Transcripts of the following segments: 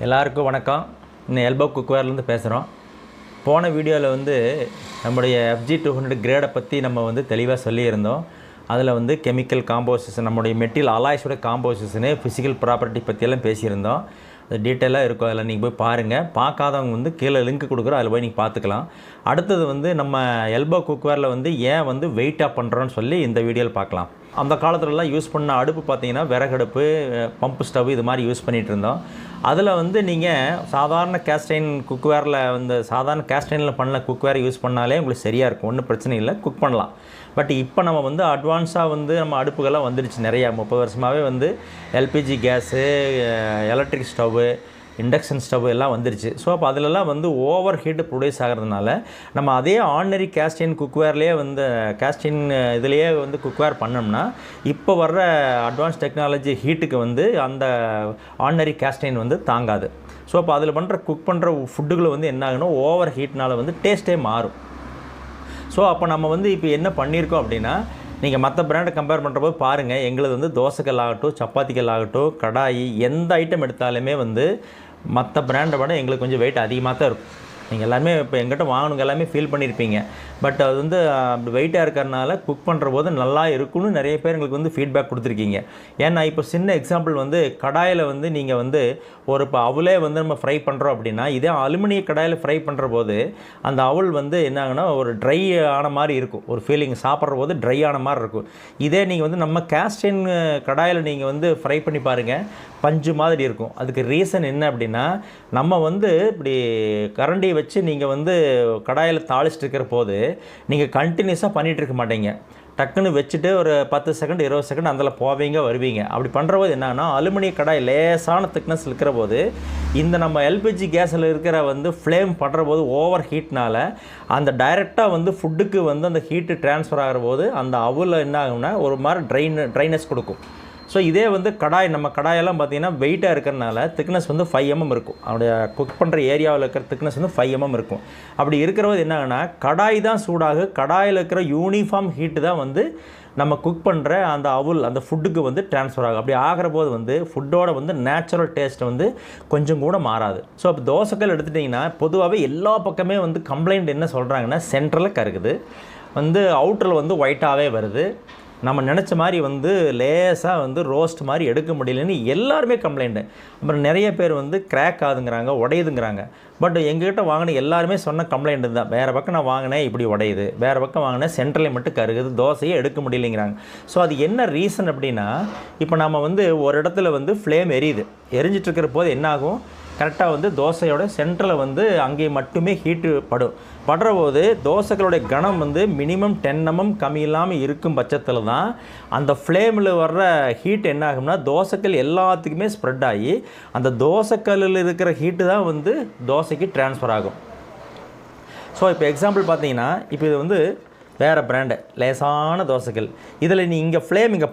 எல்லாருக்கும் வணக்கம். இன்னும் எல்போ குக்வேர்லேருந்து பேசுகிறோம். போன வீடியோவில் வந்து நம்முடைய FG200 கிரேடை பற்றி நம்ம வந்து தெளிவாக சொல்லியிருந்தோம். அதில் வந்து கெமிக்கல் காம்போசிஷன், நம்முடைய மெட்டீரியல் அலாய்ஸோட காம்போசிஷனு, ஃபிசிக்கல் ப்ராப்பர்ட்டி பற்றியெல்லாம் பேசியிருந்தோம். அது டீட்டெயிலாக இருக்கும். அதில் நீங்கள் போய் பாருங்கள். பார்க்காதவங்க வந்து கீழே லிங்க் கொடுக்குறோம், அதில் போய் நீங்கள் பார்த்துக்கலாம். அடுத்தது வந்து நம்ம எல்போ குக்வேரில் வந்து ஏன் வந்து வெயிட்டாக பண்ணுறோன்னு சொல்லி இந்த வீடியோவில் பார்க்கலாம். அந்த காலத்துலலாம் யூஸ் பண்ண அடுப்பு பார்த்திங்கன்னா விறகடுப்பு, பம்பு ஸ்டவ் இது மாதிரி யூஸ் பண்ணிகிட்டு இருந்தோம். அதில் வந்து நீங்கள் சாதாரண கேஸ்டைன் குக்வேரில் வந்து சாதாரண கேஸ்டைனில் பண்ண குக்வேர் யூஸ் பண்ணாலே உங்களுக்கு சரியாக இருக்கும், ஒன்றும் பிரச்சனை இல்லை, குக் பண்ணலாம். பட் இப்போ நம்ம வந்து அட்வான்ஸாக வந்து நம்ம அடுப்புகள்லாம் வந்துடுச்சு நிறையா. 30 வருஷமாகவே வந்து LPG gas, electric stove, induction stove எல்லாம் வந்துருச்சு. ஸோ அப்போ அதிலெல்லாம் வந்து ஓவர் ஹீட்டு ப்ரொடியூஸ் ஆகிறதுனால நம்ம அதே ஆர்டினரி கேஸ்டின் குக்வேர்லேயே வந்து கேஸ்டின் இதுலேயே வந்து குக்வேர் பண்ணோம்னா இப்போ வர்ற அட்வான்ஸ் டெக்னாலஜி ஹீட்டுக்கு வந்து அந்த ஆர்டினரி கேஸ்டின் வந்து தாங்காது. ஸோ அப்போ அதில் குக் பண்ணுற ஃபுட்டுகளை வந்து என்ன ஆகணும், ஓவர் ஹீட்னால் வந்து டேஸ்ட்டே மாறும். ஸோ அப்போ நம்ம வந்து இப்போ என்ன பண்ணியிருக்கோம் அப்படின்னா, நீங்கள் மற்ற பிராண்டை கம்பேர் பண்ணுறப்போ பாருங்கள், எங்களது வந்து தோசைக்கல் ஆகட்டும், சப்பாத்திக்கல் ஆகட்டும், கடாயி, எந்த ஐட்டம் எடுத்தாலுமே வந்து மற்ற பிராண்டை விட எங்களுக்கு கொஞ்சம் வெயிட் அதிகமாக தான் இருக்கும். நீங்கள் எல்லாமே இப்போ எங்கிட்ட வாங்கணுங்க எல்லாமே ஃபீல் பண்ணியிருப்பீங்க. பட் அது வந்து அப்படி வெயிட்டாக இருக்கிறனால குக் பண்ணுற போது நல்லா இருக்குன்னு நிறைய பேர் எங்களுக்கு வந்து ஃபீட்பேக் கொடுத்துருக்கீங்க. ஏன்னா இப்போ சின்ன எக்ஸாம்பிள் வந்து கடாயில் வந்து நீங்கள் வந்து ஒரு இப்போ அவலே வந்து நம்ம ஃப்ரை பண்ணுறோம் அப்படின்னா, இதே அலுமினிய கடாயில் ஃப்ரை பண்ணுற போது அந்த அவல் வந்து என்ன ஆகுனா ஒரு ட்ரை ஆன மாதிரி இருக்கும், ஒரு ஃபீலிங் சாப்பிட்ற போது ட்ரை ஆன மாதிரி இருக்கும். இதே நீங்கள் வந்து நம்ம கேஸ்டின் கடாயில் நீங்கள் வந்து ஃப்ரை பண்ணி பாருங்கள், பஞ்சு மாதிரி இருக்கும். அதுக்கு ரீசன் என்ன அப்படின்னா, நம்ம வந்து இப்படி கரண்டியை வச்சு நீங்கள் வந்து கடாயில் தாளிச்சிட்டு இருக்கிற போது நீங்கள் கண்டினியூஸாக பண்ணிகிட்டு இருக்க மாட்டீங்க. டக்குன்னு வச்சுட்டு ஒரு 10 செகண்ட் 20 செகண்ட் அதில் போவீங்க வருவீங்க. அப்படி பண்ணுற போது என்னன்னா, அலுமினிய கடாய் லேசான திக்னஸ் இருக்கிற போது இந்த நம்ம எல்பிஜி கேஸில் இருக்கிற வந்து ஃப்ளேம் பண்ணுற போது ஓவர் ஹீட்னால் அந்த டைரெக்டாக வந்து ஃபுட்டுக்கு வந்து அந்த ஹீட்டு ட்ரான்ஸ்ஃபர் ஆகிற போது அந்த அவுல என்ன ஆகும்னா ஒரு மாதிரி ட்ரைனஸ் கொடுக்கும். ஸோ இதே வந்து நம்ம கடாயெல்லாம் பார்த்திங்கன்னா வெயிட்டாக இருக்கிறனால திக்னஸ் வந்து 5 mm இருக்கும். அவருடைய குக் பண்ணுற ஏரியாவில் இருக்கிற திக்னஸ் வந்து 5 mm இருக்கும். அப்படி இருக்கிறது என்ன ஆகுனா, கடாய் தான் சூடாக, கடாயில் இருக்கிற யூனிஃபார்ம் ஹீட்டு தான் வந்து நம்ம குக் பண்ணுற அந்த அவுல் அந்த ஃபுட்டுக்கு வந்து ட்ரான்ஸ்ஃபர் ஆகும். அப்படி ஆகிற போது வந்து ஃபுட்டோட வந்து நேச்சுரல் டேஸ்ட் வந்து கொஞ்சம் கூட மாறாது. ஸோ அப்போ தோசைக்கல் எடுத்துட்டிங்கன்னா பொதுவாகவே எல்லா பக்கமே வந்து கம்ப்ளைண்ட் என்ன சொல்கிறாங்கன்னா, சென்ட்ரலில் கருகுது, வந்து அவுட்டரில் வந்து ஒயிட்டாகவே வருது, நம்ம நினச்ச மாதிரி வந்து லேசாக வந்து ரோஸ்ட் மாதிரி எடுக்க முடியலன்னு எல்லாருமே கம்ப்ளைண்ட்டு. அப்புறம் நிறைய பேர் வந்து கிராக் ஆகுதுங்கிறாங்க, உடையுதுங்கிறாங்க. பட் எங்ககிட்ட வாங்கின எல்லாருமே சொன்ன கம்ப்ளைண்ட் தான், வேறு பக்கம் நான் வாங்கினேன் இப்படி உடையுது, வேறு பக்கம் வாங்கினேன் சென்ட்ரலில் மட்டும் கருகுது, தோசையே எடுக்க முடியலைங்கிறாங்க. ஸோ அது என்ன ரீசன் அப்படின்னா, இப்போ நம்ம வந்து ஒரு இடத்துல வந்து ஃப்ளேம் எரிஞ்சிட்ருக்கிற போது என்னாகும், கரெக்டாக வந்து தோசையோட சென்டரில் வந்து அங்கே மட்டுமே ஹீட்டு படுற போது தோசைகளுடைய கனம் வந்து மினிமம் 10 mm கம்மி இல்லாமல் இருக்கும் பட்சத்தில் தான் அந்த ஃப்ளேமில் வர்ற ஹீட் என்ன ஆகும்னா தோசைக்கல் எல்லாத்துக்குமே ஸ்ப்ரெட் ஆகி அந்த தோசைக்கல்லில் இருக்கிற ஹீட்டு தான் வந்து தோசைக்கு ட்ரான்ஸ்ஃபர் ஆகும். ஸோ இப்போ எக்ஸாம்பிள் பார்த்தீங்கன்னா, இப்போ இது வந்து வேறு பிராண்டு லேசான தோசைக்கல், இதில் இங்கே ஃப்ளேம் இங்கே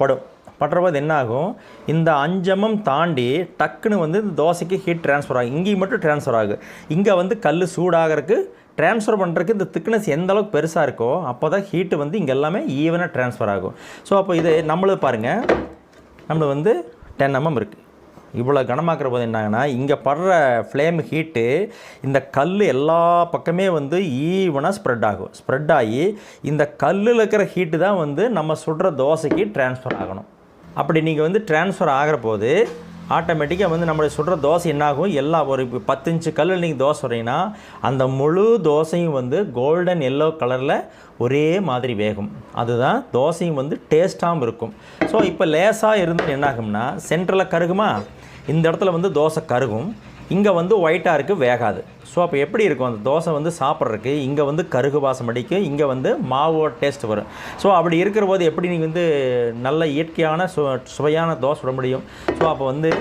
படுறபோது என்ன ஆகும், இந்த 5 mm தாண்டி டக்குன்னு வந்து இந்த தோசைக்கு ஹீட் ட்ரான்ஸ்ஃபர் ஆகும். இங்கேயும் மட்டும் ட்ரான்ஸ்ஃபர் ஆகும். இங்கே வந்து கல் சூடாகிறதுக்கு ட்ரான்ஸ்ஃபர் பண்ணுறதுக்கு இந்த திக்னஸ் எந்த அளவுக்கு பெருசாக இருக்கோ அப்போ தான் ஹீட்டு வந்து இங்கே எல்லாமே ஈவனாக ட்ரான்ஸ்ஃபர் ஆகும். ஸோ அப்போ இது நம்மளும் பாருங்கள், நம்மளுக்கு வந்து 10 mm இருக்குது. இவ்வளோ கனமாக்குற போது என்னாங்கன்னா, இங்கே படுற ஃப்ளேம் ஹீட்டு இந்த கல் எல்லா பக்கமே வந்து ஈவனாக ஸ்ப்ரெட் ஆகி இந்த கல்லில் இருக்கிற ஹீட்டு தான் வந்து நம்ம சுடுற தோசைக்கு ட்ரான்ஸ்ஃபர் ஆகணும். அப்படி நீங்கள் வந்து ட்ரான்ஸ்ஃபர் ஆகிற போது ஆட்டோமேட்டிக்காக வந்து நம்மளுடைய சுடுற தோசை என்னாகும், எல்லா ஒரு 10 inch கல்லில் நீங்கள் தோசை சுடுறீங்கன்னா அந்த முழு தோசையும் வந்து கோல்டன் எல்லோ கலரில் ஒரே மாதிரி வேகும். அதுதான் தோசையும் வந்து டேஸ்ட்டாகவும் இருக்கும். ஸோ இப்போ லேசாக இருந்து என்னாகும்னா சென்டரில் கருகுமா, இந்த இடத்துல வந்து தோசை கருகும், இங்கே வந்து ஒயிட்டாக இருக்குது, வேகாது. ஸோ அப்போ எப்படி இருக்கும் அந்த தோசை வந்து சாப்பிட்றதுக்கு, இங்கே வந்து கருகு வாசம் அடிக்கும், இங்கே வந்து மாவோட டேஸ்ட் வரும். ஸோ அப்படி இருக்கிற போது எப்படி நீங்கள் வந்து நல்ல இயற்கையான சுவையான தோசை சுட முடியும். ஸோ அப்போ வந்து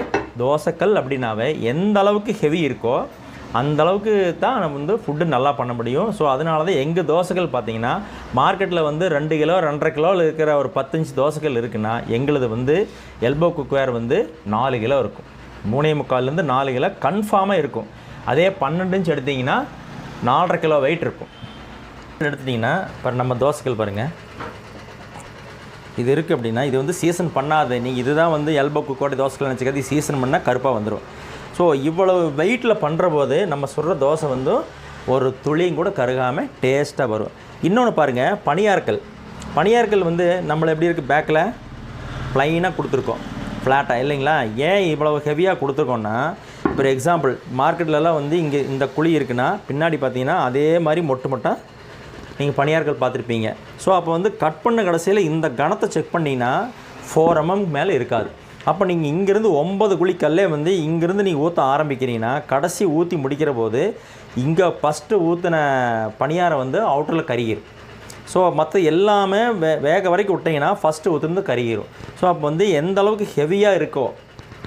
தோசைக்கல் அப்படின்னாவே எந்த அளவுக்கு ஹெவி இருக்கோ அந்த அளவுக்கு தான் நம்ம வந்து ஃபுட்டு நல்லா பண்ண முடியும். ஸோ அதனால தான் எங்கள் தோசைகள் பார்த்திங்கன்னா மார்க்கெட்டில் வந்து 2 கிலோ 2.5 கிலோவில் இருக்கிற ஒரு 10 inch தோசைகள் இருக்குன்னா எங்களது வந்து எல்போ குக்வேர் வந்து 4 கிலோ இருக்கும். 3.25 4 கிலோ கன்ஃபார்மாக இருக்கும். அதே 12 inch எடுத்திங்கன்னா 4.5 கிலோ வெயிட் இருக்கும். எடுத்துட்டிங்கன்னா இப்போ நம்ம தோசைகள் பாருங்கள், இது இருக்குது அப்படின்னா இது வந்து சீசன் பண்ணாது. நீங்கள் இதுதான் வந்து எல்போ குக்கோட தோசைகள் நினச்சிக்காது, சீசன் பண்ணால் கருப்பாக வந்துடும். ஸோ இவ்வளவு வெயிட்டில் பண்ணுற போது நம்ம சுடுற தோசை வந்து ஒரு துளியும் கூட கருகாமல் டேஸ்ட்டாக வரும். இன்னொன்று பாருங்கள், பனியாற்கல் வந்து நம்மளை எப்படி இருக்குது, பேக்கில் ப்ளைனாக கொடுத்துருக்கோம், ஃப்ளாட்டாக இல்லைங்களா. ஏன் இவ்வளவு ஹெவியாக கொடுத்துருக்கோன்னா, இப்போ எக்ஸாம்பிள் மார்க்கெட்லலாம் வந்து இங்கே இந்த குழி இருக்குன்னா பின்னாடி பார்த்தீங்கன்னா அதே மாதிரி மொட்டாக நீங்கள் பனியாற்கல் பார்த்துருப்பீங்க. ஸோ அப்போ வந்து கட் பண்ண கடைசியில் இந்த கணத்தை செக் பண்ணிங்கன்னா 4 mm மேலே இருக்காது. அப்போ நீங்கள் இங்கேருந்து 9 குழிக்கல்லே வந்து இங்கேருந்து நீங்கள் ஊற்ற ஆரம்பிக்கிறீங்கன்னா கடைசி ஊற்றி முடிக்கிற போது இங்கே ஃபஸ்ட்டு ஊற்றின பனியாரம் வந்து அவுட்டரில் கருகிரும். ஸோ மற்ற எல்லாமே வேக வரைக்கும் விட்டிங்கன்னா ஃபஸ்ட்டு ஊற்றுருந்து கருகிரும். ஸோ அப்போ வந்து எந்த அளவுக்கு ஹெவியாக இருக்கோ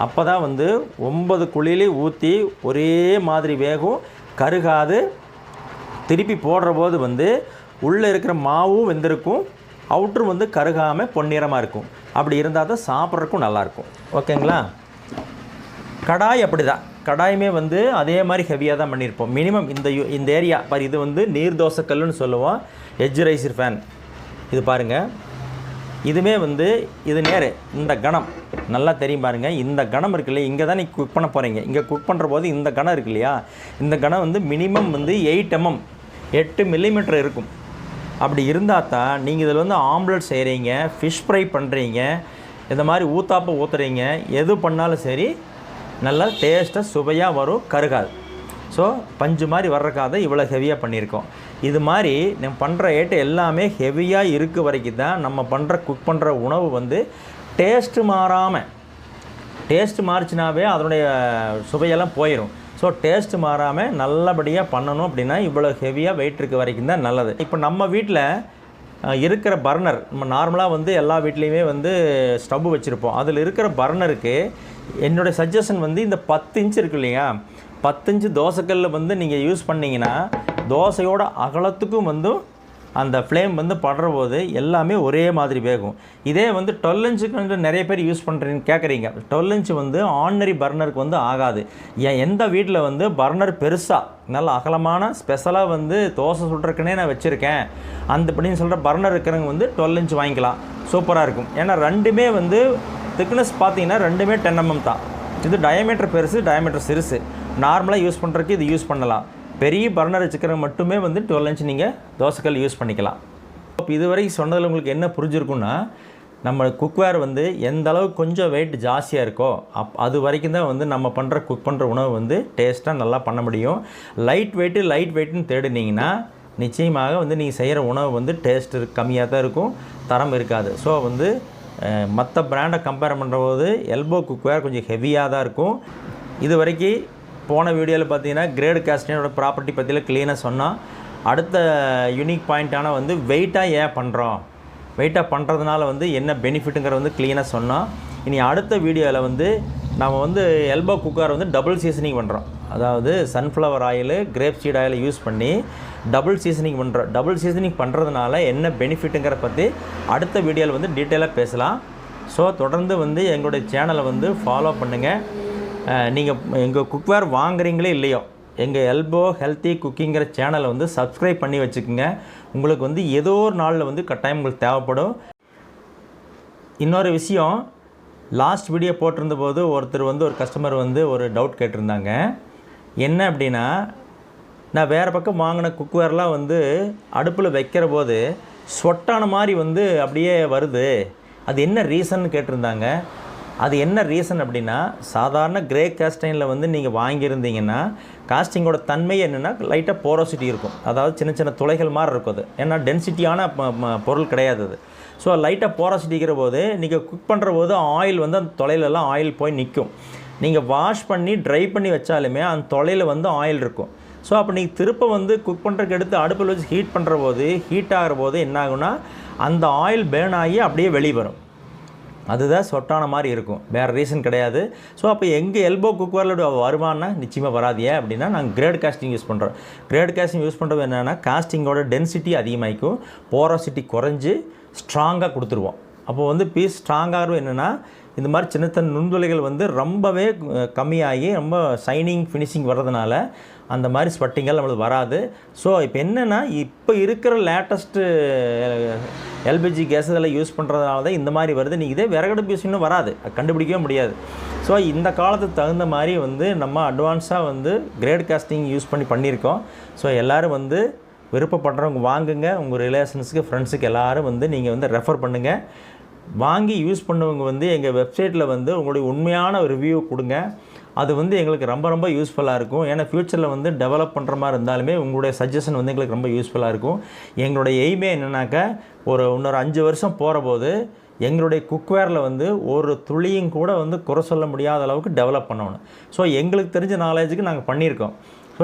அப்போ தான் வந்து 9 குழியிலே ஊற்றி ஒரே மாதிரி வேகும், கருகாது. திருப்பி போடுற போது வந்து உள்ளே இருக்கிற மாவும் வெந்திருக்கும், அவுட்ரு வந்து கருகாமல் பொன்னிறமாக இருக்கும். அப்படி இருந்தால் தான் சாப்பிட்றதுக்கும் நல்லாயிருக்கும். ஓகேங்களா. கடாய் அப்படி தான், கடாயுமே வந்து அதே மாதிரி ஹெவியாக தான் பண்ணியிருப்போம். மினிமம் இந்த ஏரியா பாரு, இது வந்து நீர் தோசைக்கல்லுன்னு சொல்லுவோம், எட்ஜ் ரைசர் ஃபேன். இது பாருங்கள், இதுவுமே வந்து இது நேர் இந்த கணம் நல்லா தெரியும் பாருங்கள். இந்த கணம் இருக்கு இல்லையா, இங்கே தான் நீங்கள் குக் பண்ண போகிறீங்க. இங்கே குக் பண்ணுற போது இந்த கணம் இருக்கு இல்லையா, இந்த கணம் வந்து மினிமம் வந்து 8 mm 8 mm இருக்கும். அப்படி இருந்தால் தான் நீங்கள் இதில் வந்து ஆம்லெட் செய்கிறீங்க, ஃபிஷ் ஃப்ரை பண்ணுறீங்க, இந்த மாதிரி ஊத்தாப்பை ஊற்றுறீங்க, எது பண்ணாலும் சரி நல்லா டேஸ்ட்டாக சுவையாக வரும், கருகாது. ஸோ பஞ்சு மாதிரி வர்றக்காக இவ்வளோ ஹெவியாக பண்ணியிருக்கோம். இது மாதிரி நம்ம பண்ணுற ஐட்டம் எல்லாமே ஹெவியாக இருக்க வரைக்கும் தான் நம்ம குக் பண்ணுற உணவு வந்து டேஸ்ட்டு மாறாமல், டேஸ்ட்டு மாறிச்சினாவே அதனுடைய சுவையெல்லாம் போயிடும். ஸோ டேஸ்ட்டு மாறாமல் நல்லபடியாக பண்ணணும் அப்படின்னா இவ்வளோ ஹெவியாக வெயிட் இருக்க வரைக்கும் தான் நல்லது. இப்போ நம்ம வீட்டில் இருக்கிற பர்னர், நம்ம நார்மலாக வந்து எல்லா வீட்லேயுமே வந்து ஸ்டவ் வச்சுருப்போம். அதில் இருக்கிற பர்னருக்கு என்னுடைய சஜஷன் வந்து இந்த 10 இன்ச் இருக்கு இல்லையா, 10 இன்ச் தோசைக்கல்லில் வந்து நீங்கள் யூஸ் பண்ணிங்கன்னா தோசையோட அகலத்துக்கும் வந்து அந்த ஃப்ளேம் வந்து படுற போது எல்லாமே ஒரே மாதிரி வேகும். இதே வந்து 12 இன்ச்சுக்கு வந்து நிறைய பேர் யூஸ் பண்ணுறீங்கன்னு கேட்குறீங்க. 12 இன்ச் வந்து ஆர்டினரி பர்னருக்கு வந்து ஆகாது. எந்த வீட்டில் வந்து பர்னர் பெருசாக நல்ல அகலமான ஸ்பெஷலாக வந்து தோசை சுடுறதுக்குன்னே நான் வச்சுருக்கேன் அந்த அப்படின்னு சொல்கிற பர்னர் இருக்கிறவங்க வந்து 12 இன்ச் வாங்கிக்கலாம், சூப்பராக இருக்கும். ஏன்னா ரெண்டுமே வந்து திக்னஸ் பார்த்தீங்கன்னா ரெண்டுமே 10 mm தான். இது டயமீட்டர் பெருசு, டயமீட்டர் சிறுசு. நார்மலாக யூஸ் பண்ணுறதுக்கு இது யூஸ் பண்ணலாம். பெரிய பர்னர் வச்சுக்கிறவங்க மட்டுமே வந்து 12 இன்ச் நீங்கள் தோசைக்கல் யூஸ் பண்ணிக்கலாம். இப்போ இதுவரைக்கும் சொன்னதில் உங்களுக்கு என்ன புரிஞ்சிருக்குன்னா, நம்ம குக்வேர் வந்து எந்த அளவுக்கு கொஞ்சம் வெயிட் ஜாஸ்தியாக இருக்கோ அது வரைக்கும் தான் வந்து நம்ம குக் பண்ணுற உணவு வந்து டேஸ்ட்டாக நல்லா பண்ண முடியும். லைட் வெயிட்டுன்னு தேடினீங்கன்னா நிச்சயமாக வந்து நீங்கள் செய்கிற உணவு வந்து டேஸ்ட்டு கம்மியாக தான் இருக்கும், தரம் இருக்காது. ஸோ வந்து மற்ற பிராண்டை கம்பேர் பண்ணுற போது எல்போ குக்வேர் கொஞ்சம் ஹெவியாக தான் இருக்கும். இது வரைக்கும் போன வீடியோவில் பார்த்தீங்கன்னா கிரேடு காஸ்டினோட ப்ராப்பர்ட்டி பற்றியில் க்ளீனாக சொன்னோம். அடுத்த யூனிக் பாயிண்ட்டான வந்து வெயிட்டாக ஏன் பண்ணுறோம், வெயிட்டாக பண்ணுறதுனால வந்து என்ன பெனிஃபிட்டுங்கிற வந்து க்ளீனாக சொன்னோம். இனி அடுத்த வீடியோவில் வந்து நம்ம வந்து எல்போ குக்கர் வந்து டபுள் சீசனிங் பண்ணுறோம். அதாவது sunflower oil, grape seed oil use பண்ணி டபுள் சீசனிங் பண்ணுறோம். டபுள் சீசனிங் பண்ணுறதுனால என்ன பெனிஃபிட்டுங்கிற பற்றி அடுத்த வீடியோவில் வந்து டீட்டெயிலாக பேசலாம். ஸோ தொடர்ந்து வந்து எங்களுடைய சேனலை வந்து ஃபாலோ பண்ணுங்கள். நீங்கள் எங்கள் குக்வேர் வாங்குறீங்களே இல்லையோ, எங்கள் எல்போ ஹெல்த்தி குக்கிங்கிற சேனலை வந்து சப்ஸ்கிரைப் பண்ணி வச்சுக்கோங்க. உங்களுக்கு வந்து ஏதோ ஒரு நாளில் வந்து கட்டாயம் உங்களுக்கு தேவைப்படும். இன்னொரு விஷயம், லாஸ்ட் வீடியோ போட்டிருந்த போது ஒருத்தர் வந்து ஒரு கஸ்டமர் வந்து ஒரு டவுட் கேட்டிருந்தாங்க. என்ன அப்படின்னா, நான் வேறு பக்கம் வாங்கின குக்வேர்லாம் வந்து அடுப்பில் வைக்கிற போது சொட்டான மாதிரி வந்து அப்படியே வருது, அது என்ன ரீசன்னு கேட்டிருந்தாங்க. அது என்ன ரீசன் அப்படின்னா, சாதாரண கிரே காஸ்டைனில் வந்து நீங்கள் வாங்கியிருந்தீங்கன்னா காஸ்டிங்கோட தன்மை என்னென்னா லைட்டாக போரோசிட்டி இருக்கும். அதாவது சின்ன சின்ன துளைகள் மாதிரி இருக்கும். அது ஏன்னா டென்சிட்டியான பொருள் கிடையாது அது. ஸோ லைட்டாக போரோசிட்டிக்கிற போது நீங்கள் குக் பண்ணுற போது ஆயில் வந்து அந்த தொலைலெல்லாம் ஆயில் போய் நிற்கும். நீங்கள் வாஷ் பண்ணி ட்ரை பண்ணி வச்சாலுமே அந்த தொலையில் வந்து ஆயில் இருக்கும். ஸோ அப்போ நீங்கள் திருப்ப வந்து குக் பண்ணுறதுக்கு எடுத்து அடுப்பில் வச்சு ஹீட் பண்ணுற போது, ஹீட் ஆகிற போது என்ன ஆகுனா அந்த ஆயில் பேர்ன் ஆகி அப்படியே வெளியே வரும். அதுதான் சொட்டான மாதிரி இருக்கும், வேறு ரீசன் கிடையாது. ஸோ அப்போ எங்கள் எல்போ குக்வேரோட வருமானா நிச்சயமாக வராதியே அப்படின்னா நாங்கள் கிரேட் காஸ்டிங் யூஸ் பண்ணுறோம். கிரேட் காஸ்டிங் யூஸ் பண்ணுறது என்னென்னா காஸ்டிங்கோட டென்சிட்டி அதிகமாகிக்கும், போரோசிட்டி குறைஞ்சி ஸ்ட்ராங்காக கொடுத்துருவோம். அப்போ வந்து பீஸ் ஸ்ட்ராங்காகவும் என்னென்னா இந்த மாதிரி சின்ன சின்ன நுண்துளைகள் வந்து ரொம்பவே கம்மியாகி ரொம்ப ஷைனிங் ஃபினிஷிங் வர்றதுனால அந்த மாதிரி ஸ்வெட்டிங்கள் நம்மளுக்கு வராது. ஸோ இப்போ என்னென்னா, இப்போ இருக்கிற லேட்டஸ்ட்டு எல்பிஜி கேஸ் இதெல்லாம் யூஸ் பண்ணுறதுனால தான் இந்த மாதிரி வருது. நீங்கள் இதே விறகடுப்பு யூஸ் இன்னும் வராது, கண்டுபிடிக்கவே முடியாது. ஸோ இந்த காலத்துக்கு தகுந்த மாதிரி வந்து நம்ம அட்வான்ஸாக வந்து கிரேட் காஸ்டிங் யூஸ் பண்ணியிருக்கோம். ஸோ எல்லோரும் வந்து விருப்பப்படுறவங்க வாங்குங்க. உங்கள் ரிலேஷன்ஸுக்கு ஃப்ரெண்ட்ஸுக்கு எல்லோரும் வந்து நீங்கள் வந்து ரெஃபர் பண்ணுங்கள். வாங்கி யூஸ் பண்ணவங்க வந்து எங்கள் வெப்சைட்டில் வந்து உங்களுடைய உண்மையான ரிவ்யூ கொடுங்க. அது வந்து எங்களுக்கு ரொம்ப ரொம்ப யூஸ்ஃபுல்லாக இருக்கும். ஏன்னா ஃப்யூச்சரில் வந்து டெவலப் பண்ணுற மாதிரி இருந்தாலுமே உங்களுடைய சஜஷன் வந்து எங்களுக்கு ரொம்ப யூஸ்ஃபுல்லாக இருக்கும். எங்களுடைய எய்மே என்னென்னாக்கா இன்னொரு 5 வருஷம் போகிற போது எங்களுடைய குக்வேரில் வந்து ஒரு துளியும் கூட வந்து குறை சொல்ல முடியாத அளவுக்கு டெவலப் பண்ணணும். ஸோ எங்களுக்கு தெரிஞ்ச நாலேஜுக்கு நாங்கள் பண்ணியிருக்கோம். ஸோ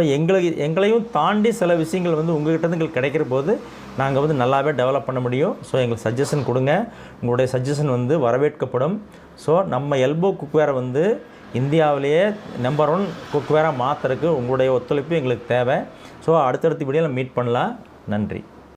எங்களையும் தாண்டி சில விஷயங்கள் வந்து உங்கள்கிட்ட எங்களுக்கு கிடைக்கிற போது நாங்கள் வந்து நல்லாவே டெவலப் பண்ண முடியும். ஸோ எங்களுக்கு சஜஷன் கொடுங்க. உங்களுடைய சஜஷன் வந்து வரவேற்கப்படும். ஸோ நம்ம எல்போ குக்வேரை வந்து இந்தியாவிலேயே நம்பர் 1 குக்வேராக மாற்றுறதுக்கு உங்களுடைய ஒத்துழைப்பு எங்களுக்கு தேவை. ஸோ அடுத்தடுத்த வீடியோவில் மீட் பண்ணலாம். நன்றி.